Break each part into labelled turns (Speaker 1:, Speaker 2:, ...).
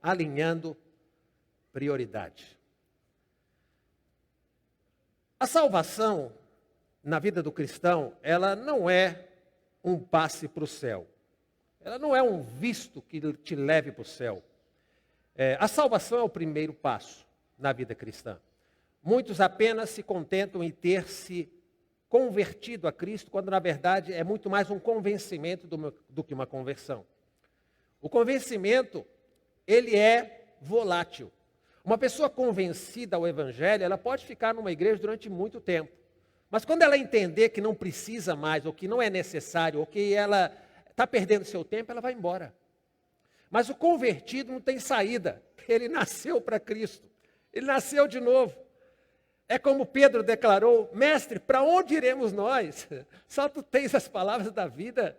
Speaker 1: alinhando prioridade. A salvação na vida do cristão, ela não é um passe para o céu. Ela não é um visto que te leve para o céu. A salvação é o primeiro passo na vida cristã. Muitos apenas se contentam em ter se convertido a Cristo, quando na verdade é muito mais um convencimento do que uma conversão. O convencimento, ele é volátil. Uma pessoa convencida ao Evangelho, ela pode ficar numa igreja durante muito tempo. Mas quando ela entender que não precisa mais, ou que não é necessário, ou que ela está perdendo seu tempo, ela vai embora. Mas o convertido não tem saída. Ele nasceu para Cristo. Ele nasceu de novo. É como Pedro declarou: mestre, para onde iremos nós? Só tu tens as palavras da vida.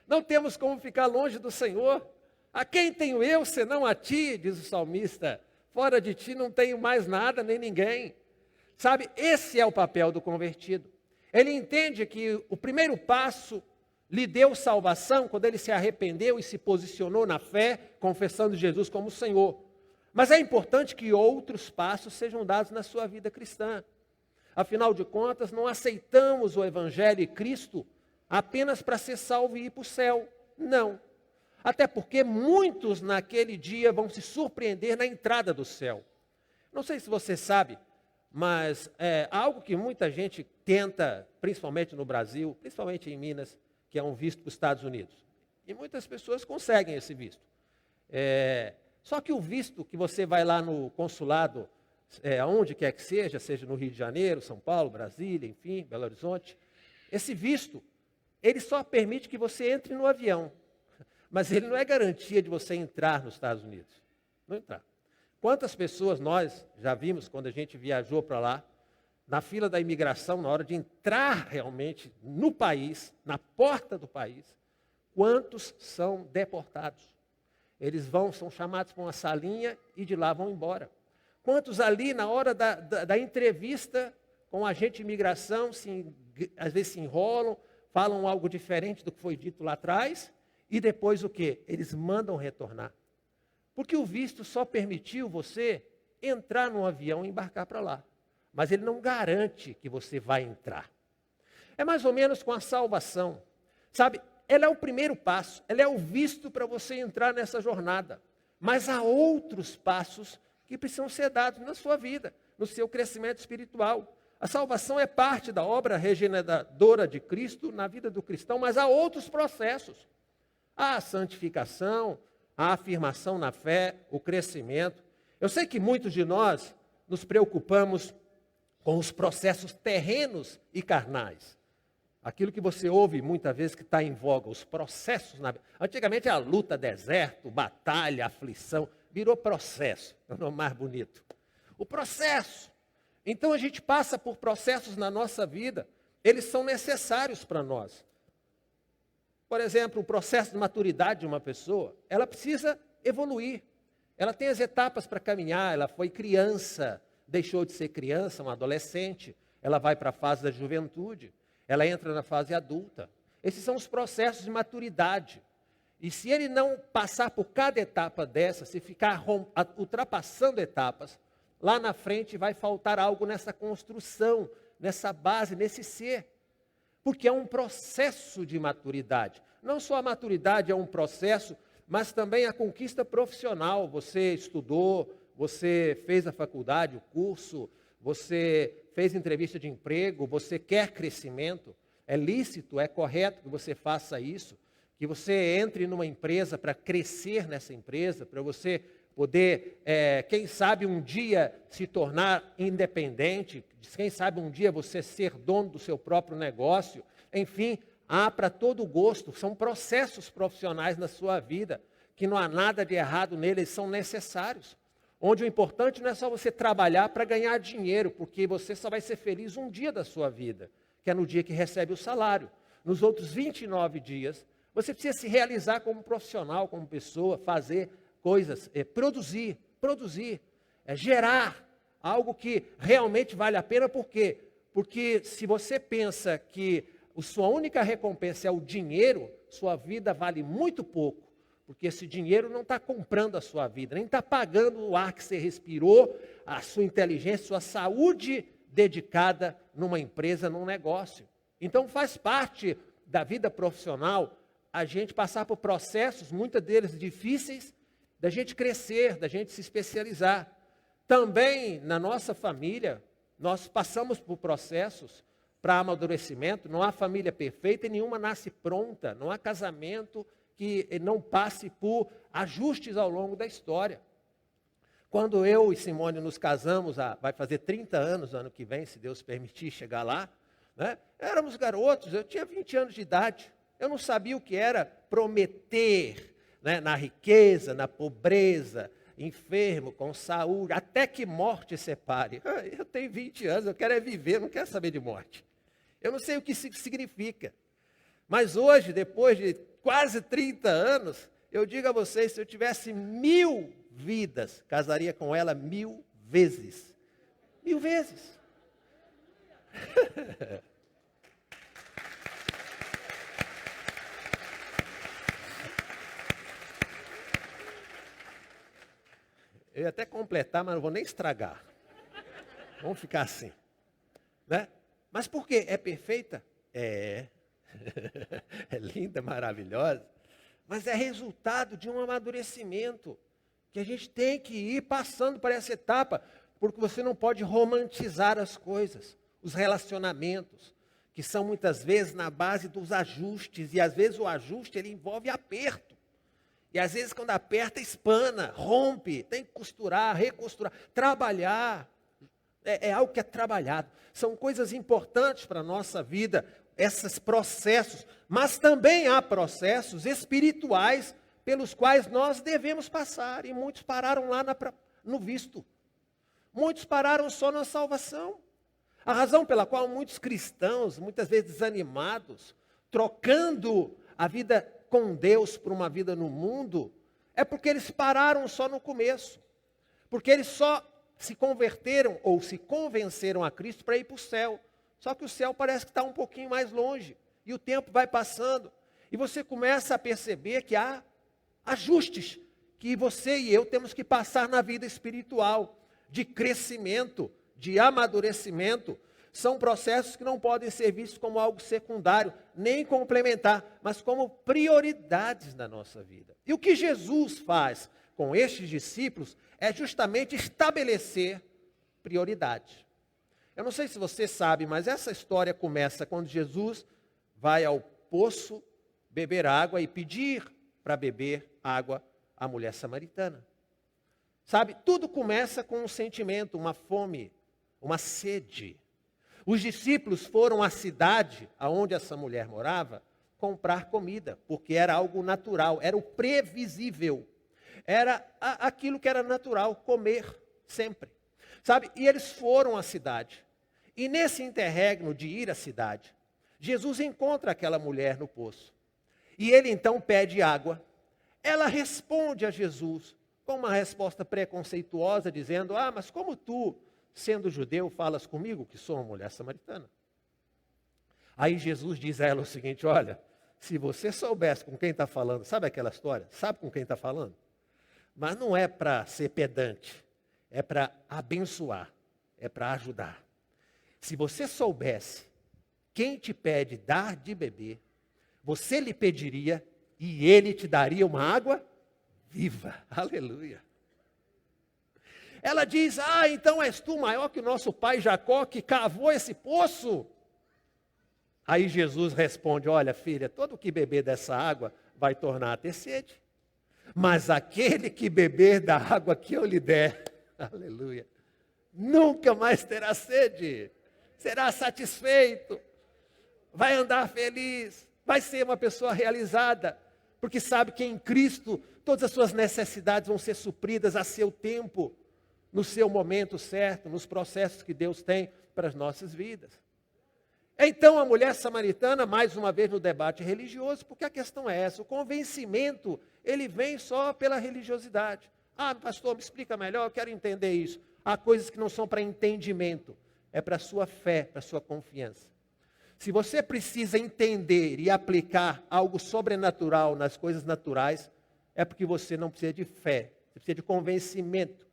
Speaker 1: Não temos como ficar longe do Senhor. A quem tenho eu, senão a ti, diz o salmista. Fora de ti não tenho mais nada, nem ninguém. Sabe, esse é o papel do convertido. Ele entende que o primeiro passo lhe deu salvação quando ele se arrependeu e se posicionou na fé, confessando Jesus como Senhor. Mas é importante que outros passos sejam dados na sua vida cristã. Afinal de contas, não aceitamos o Evangelho e Cristo apenas para ser salvo e ir para o céu. Não. Até porque muitos naquele dia vão se surpreender na entrada do céu. Não sei se você sabe, mas é algo que muita gente tenta, principalmente no Brasil, principalmente em Minas, que é um visto para os Estados Unidos. E muitas pessoas conseguem esse visto. Só que o visto que você vai lá no consulado, aonde quer que seja no Rio de Janeiro, São Paulo, Brasília, enfim, Belo Horizonte, esse visto, ele só permite que você entre no avião. Mas ele não é garantia de você entrar nos Estados Unidos. Não entrar. Quantas pessoas nós já vimos quando a gente viajou para lá, na fila da imigração, na hora de entrar realmente no país, na porta do país, quantos são deportados? Eles são chamados para uma salinha e de lá vão embora. Quantos ali, na hora da entrevista com o agente de imigração, às vezes se enrolam, falam algo diferente do que foi dito lá atrás, e depois o quê? Eles mandam retornar. Porque o visto só permitiu você entrar num avião e embarcar para lá. Mas ele não garante que você vai entrar. É mais ou menos com a salvação. Sabe, ela é o primeiro passo, ela é o visto para você entrar nessa jornada. Mas há outros passos que precisam ser dados na sua vida, no seu crescimento espiritual. A salvação é parte da obra regeneradora de Cristo na vida do cristão, mas há outros processos. Há a santificação, a afirmação na fé, o crescimento. Eu sei que muitos de nós nos preocupamos com os processos terrenos e carnais. Aquilo que você ouve muitas vezes que está em voga, os processos. Antigamente a luta, deserto, batalha, aflição, virou processo, é o nome mais bonito. O processo. Então a gente passa por processos na nossa vida, eles são necessários para nós. Por exemplo, o processo de maturidade de uma pessoa, ela precisa evoluir. Ela tem as etapas para caminhar, ela foi criança, deixou de ser criança, uma adolescente, ela vai para a fase da juventude, ela entra na fase adulta. Esses são os processos de maturidade. E se ele não passar por cada etapa dessa, se ficar ultrapassando etapas, lá na frente vai faltar algo nessa construção, nessa base, nesse ser. Porque é um processo de maturidade. Não só a maturidade é um processo, mas também a conquista profissional. Você estudou, você fez a faculdade, o curso, você fez entrevista de emprego, você quer crescimento. É lícito, é correto que você faça isso, que você entre numa empresa para crescer nessa empresa, para você poder, quem sabe um dia se tornar independente, quem sabe um dia você ser dono do seu próprio negócio, enfim, há para todo gosto, são processos profissionais na sua vida, que não há nada de errado neles, são necessários. Onde o importante não é só você trabalhar para ganhar dinheiro, porque você só vai ser feliz um dia da sua vida, que é no dia que recebe o salário. Nos outros 29 dias, você precisa se realizar como profissional, como pessoa, fazer coisas, produzir, gerar algo que realmente vale a pena. Por quê? Porque se você pensa que a sua única recompensa é o dinheiro, sua vida vale muito pouco. porque esse dinheiro não está comprando a sua vida, nem está pagando o ar que você respirou, a sua inteligência, sua saúde dedicada numa empresa, num negócio. Então faz parte da vida profissional a gente passar por processos, muitos deles difíceis, da gente crescer, da gente se especializar. Também na nossa família, nós passamos por processos para amadurecimento. Não há família perfeita e nenhuma nasce pronta. Não há casamento que não passe por ajustes ao longo da história. Quando eu e Simone nos casamos, vai fazer 30 anos ano que vem, se Deus permitir chegar lá, né? Éramos garotos, eu tinha 20 anos de idade. Eu não sabia o que era prometer, né, na riqueza, na pobreza, enfermo, com saúde, até que morte separe. Eu tenho 20 anos, eu quero é viver, não quero saber de morte. Eu não sei o que isso significa. Mas hoje, depois de quase 30 anos, eu digo a vocês, se eu tivesse 1000 vidas, casaria com ela 1000 vezes. 1000 vezes. Eu ia até completar, mas não vou nem estragar. Vamos ficar assim. Né? Mas por quê? É perfeita? É. É linda, maravilhosa. Mas é resultado de um amadurecimento. Que a gente tem que ir passando por essa etapa. Porque você não pode romantizar as coisas. Os relacionamentos. Que são muitas vezes na base dos ajustes. E às vezes o ajuste ele envolve aperto. E às vezes quando aperta, espana, rompe, tem que costurar, recosturar, trabalhar. É algo que é trabalhado. São coisas importantes para a nossa vida, esses processos. Mas também há processos espirituais pelos quais nós devemos passar. E muitos pararam lá no visto. Muitos pararam só na salvação. A razão pela qual muitos cristãos, muitas vezes desanimados, trocando a vida com Deus por uma vida no mundo, é porque eles pararam só no começo. Porque eles só se converteram ou se convenceram a Cristo para ir para o céu. Só que o céu parece que está um pouquinho mais longe. E o tempo vai passando. E você começa a perceber que há ajustes que você e eu temos que passar na vida espiritual. De crescimento, de amadurecimento. São processos que não podem ser vistos como algo secundário, nem complementar, mas como prioridades na nossa vida. E o que Jesus faz com estes discípulos é justamente estabelecer prioridades. Eu não sei se você sabe, mas essa história começa quando Jesus vai ao poço beber água e pedir para beber água à mulher samaritana. Sabe, tudo começa com um sentimento, uma fome, uma sede. Os discípulos foram à cidade onde essa mulher morava comprar comida, porque era algo natural, era o previsível. Era aquilo que era natural, comer sempre. Sabe? E eles foram à cidade. E nesse interregno de ir à cidade, Jesus encontra aquela mulher no poço. E ele então pede água. Ela responde a Jesus com uma resposta preconceituosa, dizendo: mas como tu, sendo judeu, falas comigo, que sou uma mulher samaritana? Aí Jesus diz a ela o seguinte: olha, se você soubesse com quem está falando, sabe aquela história? Sabe com quem está falando? Mas não é para ser pedante, é para abençoar, é para ajudar. Se você soubesse quem te pede dar de beber, você lhe pediria e ele te daria uma água viva. Aleluia. Ela diz: então és tu maior que o nosso pai Jacó, que cavou esse poço? Aí Jesus responde: olha, filha, todo que beber dessa água vai tornar a ter sede. Mas aquele que beber da água que eu lhe der, aleluia, nunca mais terá sede. Será satisfeito, vai andar feliz, vai ser uma pessoa realizada, porque sabe que em Cristo todas as suas necessidades vão ser supridas a seu tempo, no seu momento certo, nos processos que Deus tem para as nossas vidas. Então a mulher samaritana, mais uma vez no debate religioso, porque a questão é essa, o convencimento, ele vem só pela religiosidade. Pastor, me explica melhor, eu quero entender isso. Há coisas que não são para entendimento, é para a sua fé, para a sua confiança. Se você precisa entender e aplicar algo sobrenatural nas coisas naturais, é porque você não precisa de fé, você precisa de convencimento.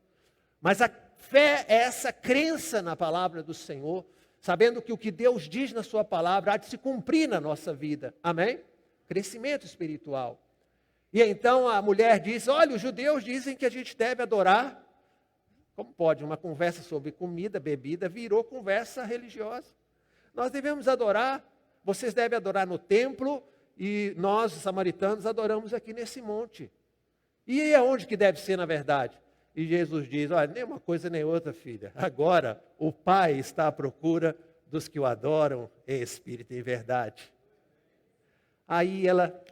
Speaker 1: Mas a fé é essa crença na palavra do Senhor, sabendo que o que Deus diz na sua palavra há de se cumprir na nossa vida. Amém? Crescimento espiritual. E então a mulher diz, olha, os judeus dizem que a gente deve adorar. Como pode? Uma conversa sobre comida, bebida, virou conversa religiosa. Nós devemos adorar, vocês devem adorar no templo, e nós, os samaritanos, adoramos aqui nesse monte. E aonde que deve ser, na verdade? E Jesus diz, olha, nem uma coisa nem outra, filha. Agora, o Pai está à procura dos que o adoram em espírito e em verdade. Aí ela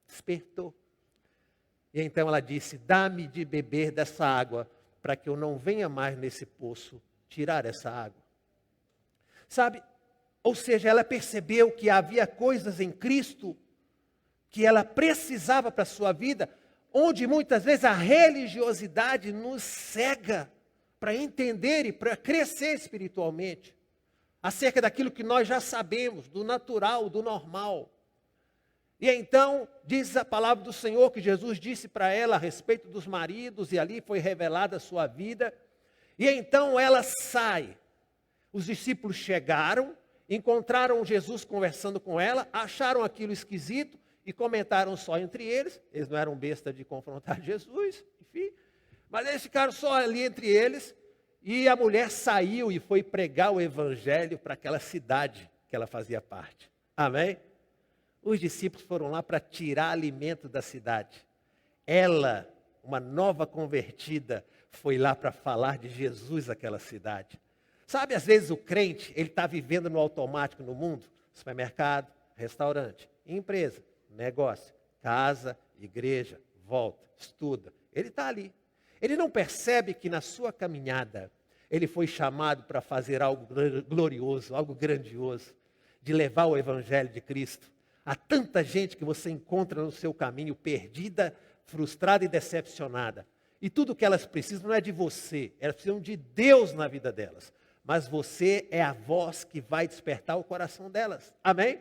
Speaker 1: despertou. E então ela disse, dá-me de beber dessa água, para que eu não venha mais nesse poço tirar essa água. Sabe? Ou seja, ela percebeu que havia coisas em Cristo que ela precisava para a sua vida, onde muitas vezes a religiosidade nos cega para entender e para crescer espiritualmente, acerca daquilo que nós já sabemos, do natural, do normal. E então, diz a palavra do Senhor que Jesus disse para ela a respeito dos maridos, e ali foi revelada a sua vida. E então ela sai. Os discípulos chegaram, encontraram Jesus conversando com ela, acharam aquilo esquisito e comentaram só entre eles. Eles não eram besta de confrontar Jesus, enfim. Mas eles ficaram só ali entre eles. E a mulher saiu e foi pregar o evangelho para aquela cidade que ela fazia parte. Amém? Os discípulos foram lá para tirar alimento da cidade. Ela, uma nova convertida, foi lá para falar de Jesus àquela cidade. Sabe, às vezes o crente, ele está vivendo no automático no mundo. Supermercado, restaurante, empresa, negócio, casa, igreja, volta, estuda. Ele está ali. Ele não percebe que na sua caminhada, ele foi chamado para fazer algo glorioso, algo grandioso, de levar o evangelho de Cristo. Há tanta gente que você encontra no seu caminho perdida, frustrada e decepcionada. E tudo que elas precisam não é de você, elas precisam de Deus na vida delas. Mas você é a voz que vai despertar o coração delas. Amém?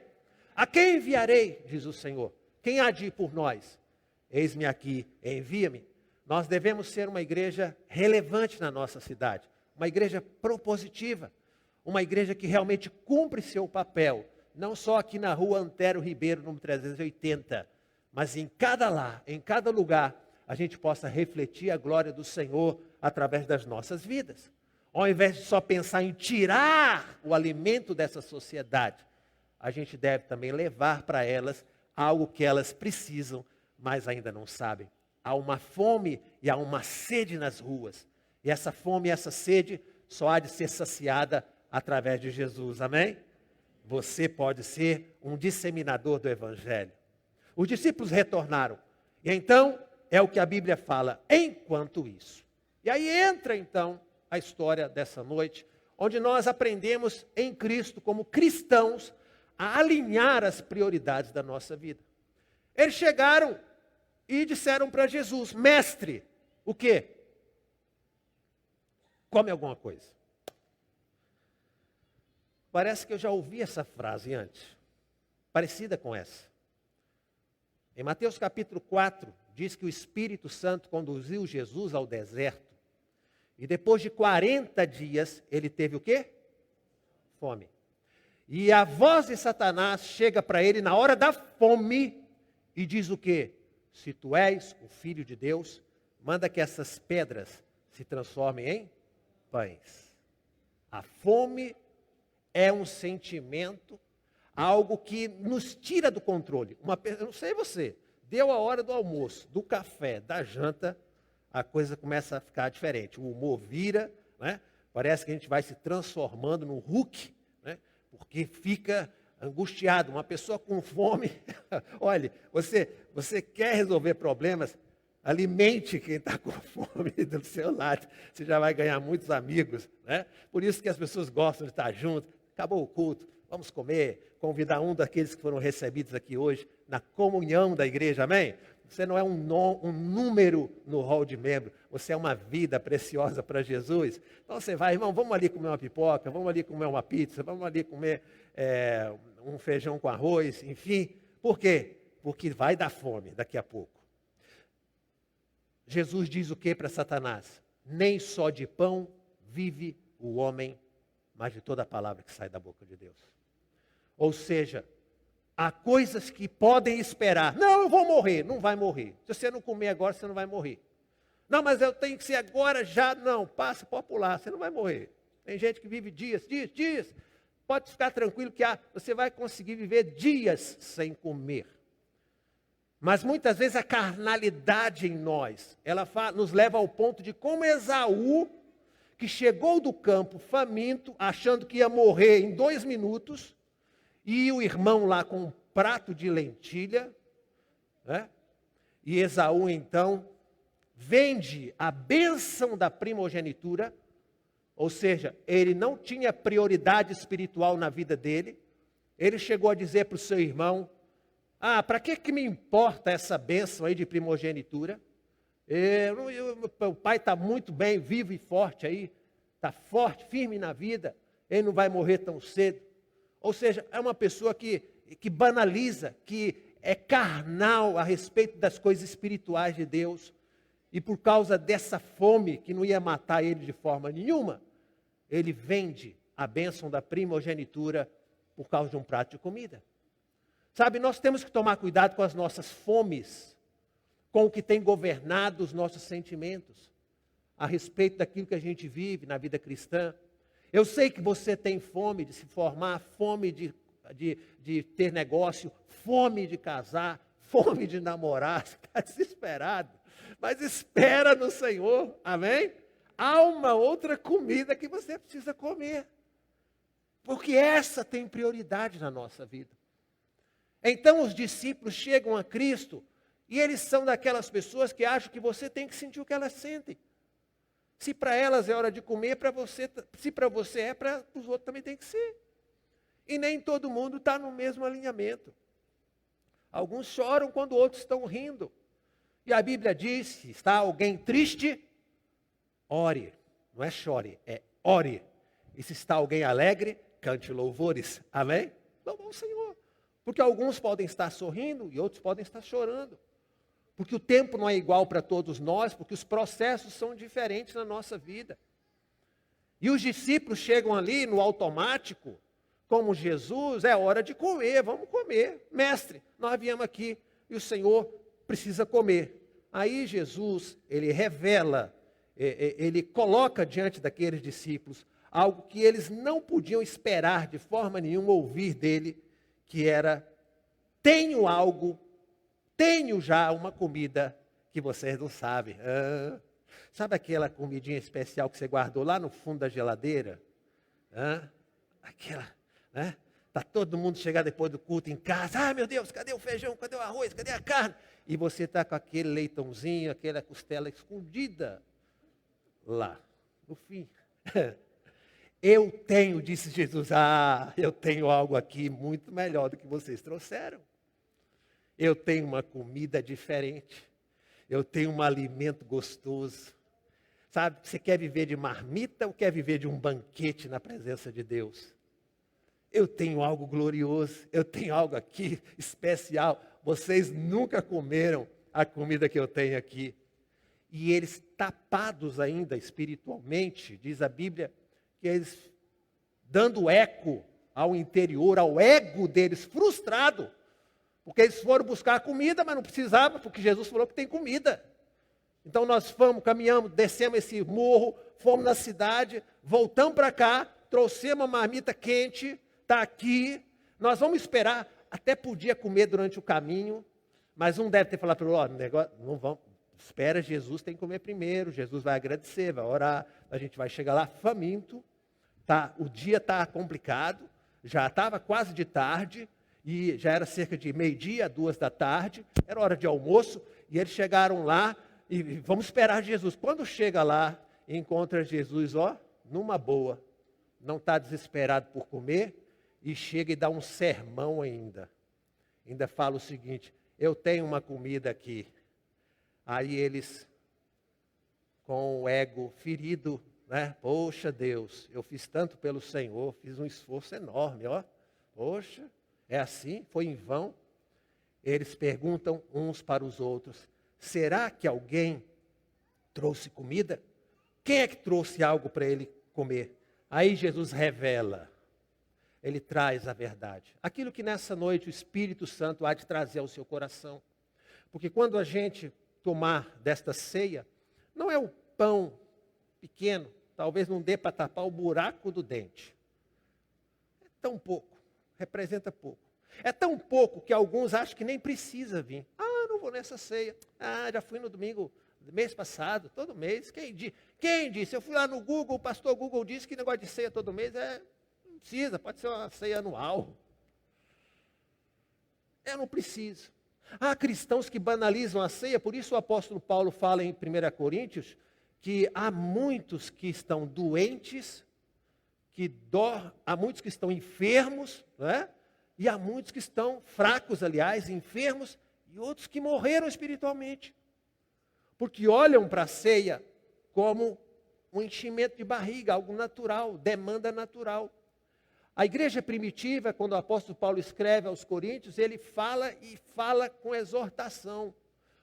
Speaker 1: A quem enviarei, diz o Senhor? Quem há de ir por nós? Eis-me aqui, envia-me. Nós devemos ser uma igreja relevante na nossa cidade. Uma igreja propositiva. Uma igreja que realmente cumpre seu papel. Não só aqui na rua Antero Ribeiro, número 380. Mas em cada lar, em cada lugar, a gente possa refletir a glória do Senhor através das nossas vidas. Ao invés de só pensar em tirar o alimento dessa sociedade, a gente deve também levar para elas algo que elas precisam, mas ainda não sabem. Há uma fome e há uma sede nas ruas. E essa fome e essa sede só há de ser saciada através de Jesus. Amém? Você pode ser um disseminador do Evangelho. Os discípulos retornaram. E então, é o que a Bíblia fala, enquanto isso. E aí entra então a história dessa noite, onde nós aprendemos em Cristo, como cristãos, a alinhar as prioridades da nossa vida. Eles chegaram e disseram para Jesus, mestre, o quê? Come alguma coisa. Parece que eu já ouvi essa frase antes, parecida com essa. Em Mateus capítulo 4, diz que o Espírito Santo conduziu Jesus ao deserto. E depois de 40 dias, ele teve o quê? Fome. E a voz de Satanás chega para ele na hora da fome e diz o quê? Se tu és o Filho de Deus, manda que essas pedras se transformem em pães. A fome é um sentimento, algo que nos tira do controle. Eu não sei você, deu a hora do almoço, do café, da janta, a coisa começa a ficar diferente. O humor vira, né? Parece que a gente vai se transformando no Hulk, né? Porque fica angustiado. Uma pessoa com fome, olha, você quer resolver problemas, alimente quem está com fome do seu lado. Você já vai ganhar muitos amigos, né? Por isso que as pessoas gostam de estar juntos. Acabou o culto, vamos comer, convidar um daqueles que foram recebidos aqui hoje na comunhão da igreja, amém? Você não é um número no hall de membro, você é uma vida preciosa para Jesus. Então você vai, irmão, vamos ali comer uma pipoca, vamos ali comer uma pizza, vamos ali comer um feijão com arroz, enfim. Por quê? Porque vai dar fome daqui a pouco. Jesus diz o que para Satanás? Nem só de pão vive o homem, mas de toda a palavra que sai da boca de Deus. Ou seja, há coisas que podem esperar. Não, eu vou morrer. Não vai morrer. Se você não comer agora, você não vai morrer. Não, mas eu tenho que ser agora, já. Não, passa, pode pular, você não vai morrer. Tem gente que vive dias. Pode ficar tranquilo que você vai conseguir viver dias sem comer. Mas muitas vezes a carnalidade em nós, ela nos leva ao ponto de como Esaú, que chegou do campo faminto, achando que ia morrer em 2 minutos, e o irmão lá com um prato de lentilha, né? E Esaú então vende a bênção da primogenitura, ou seja, ele não tinha prioridade espiritual na vida dele. Ele chegou a dizer para o seu irmão: para que me importa essa bênção aí de primogenitura? O pai está muito bem, vivo e forte aí, está forte, firme na vida, ele não vai morrer tão cedo. Ou seja, é uma pessoa que banaliza, que é carnal a respeito das coisas espirituais de Deus. E por causa dessa fome, que não ia matar ele de forma nenhuma, ele vende a bênção da primogenitura por causa de um prato de comida. Sabe, nós temos que tomar cuidado com as nossas fomes, com o que tem governado os nossos sentimentos, a respeito daquilo que a gente vive na vida cristã. Eu sei que você tem fome de se formar, fome de ter negócio, fome de casar, fome de namorar, você está desesperado. Mas espera no Senhor, amém? Há uma outra comida que você precisa comer, porque essa tem prioridade na nossa vida. Então os discípulos chegam a Cristo e eles são daquelas pessoas que acham que você tem que sentir o que elas sentem. Se para elas é hora de comer, se para você é, para os outros também tem que ser. E nem todo mundo está no mesmo alinhamento. Alguns choram quando outros estão rindo. E a Bíblia diz: se está alguém triste, ore. Não é chore, é ore. E se está alguém alegre, cante louvores. Amém? Louva o Senhor. Porque alguns podem estar sorrindo e outros podem estar chorando. Porque o tempo não é igual para todos nós, porque os processos são diferentes na nossa vida. E os discípulos chegam ali no automático, como Jesus: é hora de comer, vamos comer. Mestre, nós viemos aqui e o Senhor precisa comer. Aí Jesus, ele revela, ele coloca diante daqueles discípulos algo que eles não podiam esperar de forma nenhuma ouvir dele, que era: tenho já uma comida que vocês não sabem. Sabe aquela comidinha especial que você guardou lá no fundo da geladeira? Aquela, né? Está todo mundo chegando depois do culto em casa. Meu Deus, cadê o feijão, cadê o arroz, cadê a carne? E você está com aquele leitãozinho, aquela costela escondida lá, no fim. Eu tenho, disse Jesus, eu tenho algo aqui muito melhor do que vocês trouxeram. Eu tenho uma comida diferente. Eu tenho um alimento gostoso. Sabe, você quer viver de marmita ou quer viver de um banquete na presença de Deus? Eu tenho algo glorioso, eu tenho algo aqui especial. Vocês nunca comeram a comida que eu tenho aqui. E eles, tapados ainda espiritualmente, diz a Bíblia, que eles, dando eco ao interior, ao ego deles, frustrado, porque eles foram buscar comida, mas não precisava, porque Jesus falou que tem comida. Então nós fomos, caminhamos, descemos esse morro, fomos na cidade, voltamos para cá, trouxemos uma marmita quente, está aqui, nós vamos esperar, até podia comer durante o caminho, mas um deve ter falado para ele: negócio, não vamos, espera, Jesus tem que comer primeiro, Jesus vai agradecer, vai orar, a gente vai chegar lá faminto, tá, o dia está complicado, já estava quase de tarde, e já era cerca de 12:00, 14h, era hora de almoço, e eles chegaram lá, e vamos esperar Jesus. Quando chega lá, encontra Jesus, numa boa, não está desesperado por comer, e chega e dá um sermão ainda. Ainda fala o seguinte: eu tenho uma comida aqui. Aí eles, com o ego ferido, né? Poxa Deus, eu fiz tanto pelo Senhor, fiz um esforço enorme, Poxa, é assim? Foi em vão? Eles perguntam uns para os outros: será que alguém Trouxe comida? Quem é que trouxe algo para ele comer? Aí Jesus revela. Ele traz a verdade. Aquilo que nessa noite o Espírito Santo há de trazer ao seu coração. Porque quando a gente tomar desta ceia, não é o pão pequeno, talvez não dê para tapar o buraco do dente. É tão pouco, representa pouco. É tão pouco que alguns acham que nem precisa vir. Ah, não vou nessa ceia. Ah, já fui no domingo do mês passado, todo mês. Quem disse? Eu fui lá no Google, o pastor Google disse que negócio de ceia todo mês não precisa, pode ser uma ceia anual. Eu não preciso. Há cristãos que banalizam a ceia, por isso o apóstolo Paulo fala em 1 Coríntios que há muitos que estão doentes, há muitos que estão enfermos, não é? E há muitos que estão fracos, aliás, enfermos, e outros que morreram espiritualmente. Porque olham para a ceia como um enchimento de barriga, algo natural, demanda natural. A igreja primitiva, quando o apóstolo Paulo escreve aos Coríntios, ele fala com exortação.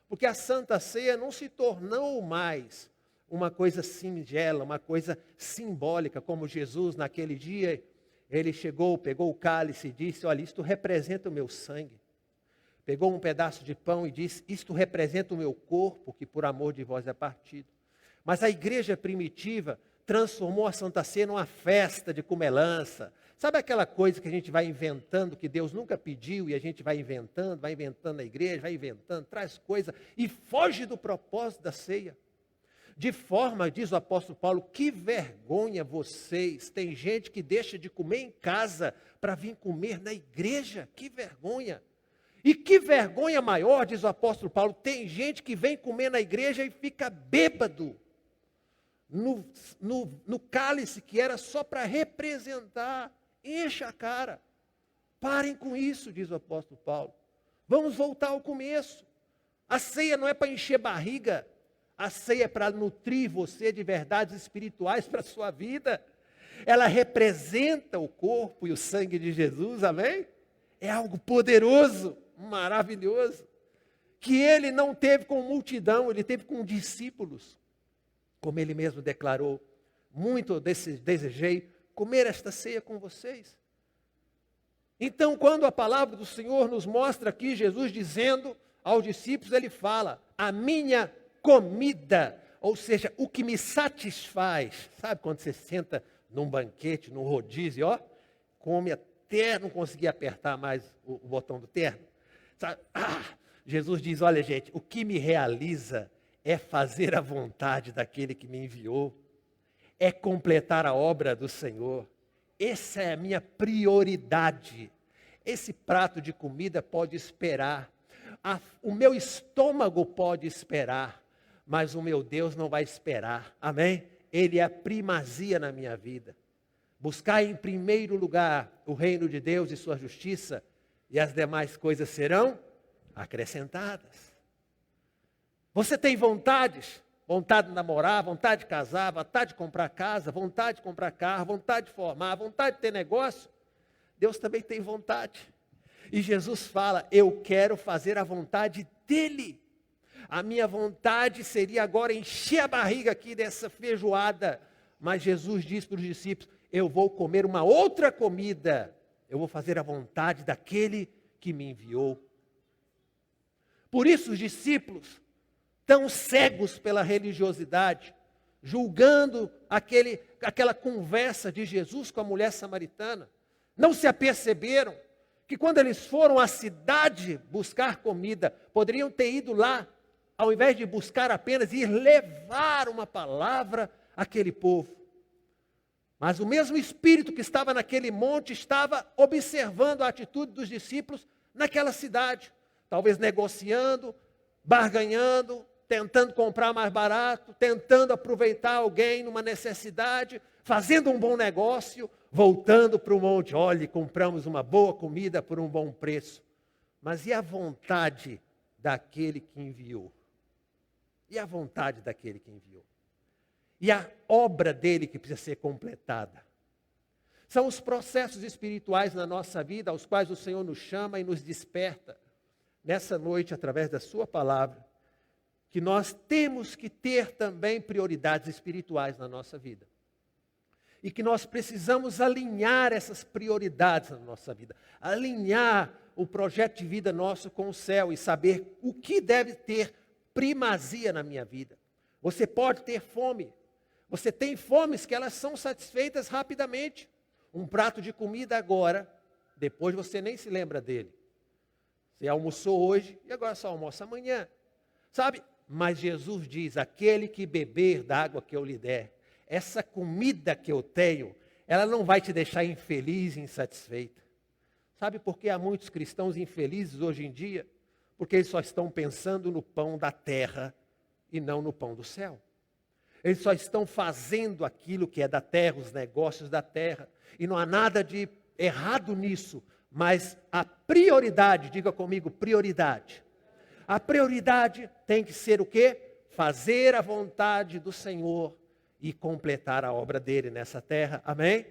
Speaker 1: Porque a Santa Ceia não se tornou mais uma coisa singela, uma coisa simbólica, como Jesus naquele dia, ele chegou, pegou o cálice e disse, olha, isto representa o meu sangue. Pegou um pedaço de pão e disse, isto representa o meu corpo, que por amor de vós é partido. Mas a igreja primitiva transformou a Santa Ceia numa festa de comelança. Sabe aquela coisa que a gente vai inventando, que Deus nunca pediu, e a gente vai inventando na igreja, vai inventando, traz coisa, e foge do propósito da ceia. De forma, diz o apóstolo Paulo, que vergonha vocês, tem gente que deixa de comer em casa para vir comer na igreja, que vergonha. E que vergonha maior, diz o apóstolo Paulo, tem gente que vem comer na igreja e fica bêbado no cálice que era só para representar, enche a cara. Parem com isso, diz o apóstolo Paulo. Vamos voltar ao começo. A ceia não é para encher barriga, a ceia é para nutrir você de verdades espirituais para a sua vida. Ela representa o corpo e o sangue de Jesus, amém? É algo poderoso, maravilhoso, que ele não teve com multidão, ele teve com discípulos. Como ele mesmo declarou, muito desejei comer esta ceia com vocês. Então, quando a palavra do Senhor nos mostra aqui, Jesus dizendo aos discípulos, ele fala, a minha comida, ou seja, o que me satisfaz. Sabe quando você senta num banquete, num rodízio, ó, come até não conseguir apertar mais o botão do terno? Sabe? Jesus diz, olha gente, o que me realiza é fazer a vontade daquele que me enviou, é completar a obra do Senhor. Essa é a minha prioridade. Esse prato de comida pode esperar, o meu estômago pode esperar, mas o meu Deus não vai esperar, amém? Ele é a primazia na minha vida. Buscar em primeiro lugar o reino de Deus e sua justiça, e as demais coisas serão acrescentadas. Você tem vontades? Vontade de namorar, vontade de casar, vontade de comprar casa, vontade de comprar carro, vontade de formar, vontade de ter negócio? Deus também tem vontade. E Jesus fala, eu quero fazer a vontade dEle. A minha vontade seria agora encher a barriga aqui dessa feijoada. Mas Jesus diz para os discípulos, eu vou comer uma outra comida. Eu vou fazer a vontade daquele que me enviou. Por isso os discípulos, tão cegos pela religiosidade, julgando aquela conversa de Jesus com a mulher samaritana, não se aperceberam que quando eles foram à cidade buscar comida, poderiam ter ido lá, ao invés de buscar apenas, ir levar uma palavra àquele povo. Mas o mesmo Espírito que estava naquele monte, estava observando a atitude dos discípulos naquela cidade, talvez negociando, barganhando, tentando comprar mais barato, tentando aproveitar alguém numa necessidade, fazendo um bom negócio, voltando para o monte, olha, compramos uma boa comida por um bom preço. Mas e a vontade daquele que enviou? E a vontade daquele que enviou? E a obra dele que precisa ser completada? São os processos espirituais na nossa vida, aos quais o Senhor nos chama e nos desperta. Nessa noite, através da sua palavra, que nós temos que ter também prioridades espirituais na nossa vida. E que nós precisamos alinhar essas prioridades na nossa vida. Alinhar o projeto de vida nosso com o céu e saber o que deve ter primazia na minha vida. Você pode ter fome. Você tem fomes que elas são satisfeitas rapidamente. Um prato de comida agora, depois você nem se lembra dele. Você almoçou hoje e agora só almoça amanhã. Sabe? Mas Jesus diz, aquele que beber da água que eu lhe der, essa comida que eu tenho, ela não vai te deixar infeliz e insatisfeita. Sabe por que há muitos cristãos infelizes hoje em dia? Porque eles só estão pensando no pão da terra e não no pão do céu. Eles só estão fazendo aquilo que é da terra, os negócios da terra. E não há nada de errado nisso, mas a prioridade, diga comigo, prioridade. A prioridade tem que ser o quê? Fazer a vontade do Senhor e completar a obra dele nessa terra. Amém?